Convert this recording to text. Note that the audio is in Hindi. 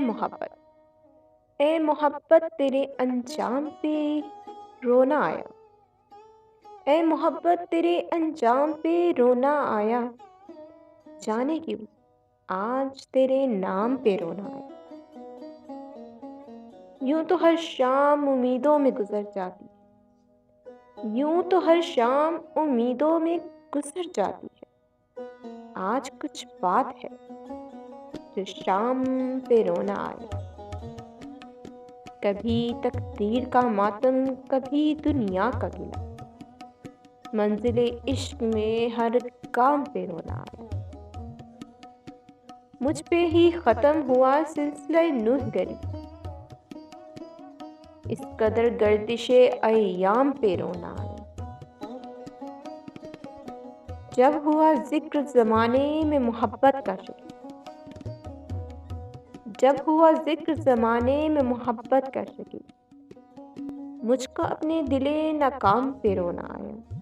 मोहब्बत, ए मोहब्बत तेरे अंजाम पे रोना आया। ए मोहब्बत तेरे अंजाम पे रोना आया। जाने क्यों आज तेरे नाम पे रोना आया। यूं तो हर शाम उम्मीदों में गुजर जाती है। यूं तो हर शाम उम्मीदों में गुजर जाती है। आज कुछ बात है जो शाम पे रोना आया। कभी तकदीर का मातम, कभी दुनिया का गिला, मंजिले इश्क में हर काम पे रोना आया। मुझ पे ही खत्म हुआ सिलसिला नूह गरी, इस कदर गर्दिशे अय्याम पे रोना आया। जब हुआ जिक्र ज़माने में मोहब्बत का शकील, जब हुआ जिक्र ज़माने में मोहब्बत का शकील, मुझको अपने दिले नाकाम पे रोना आया।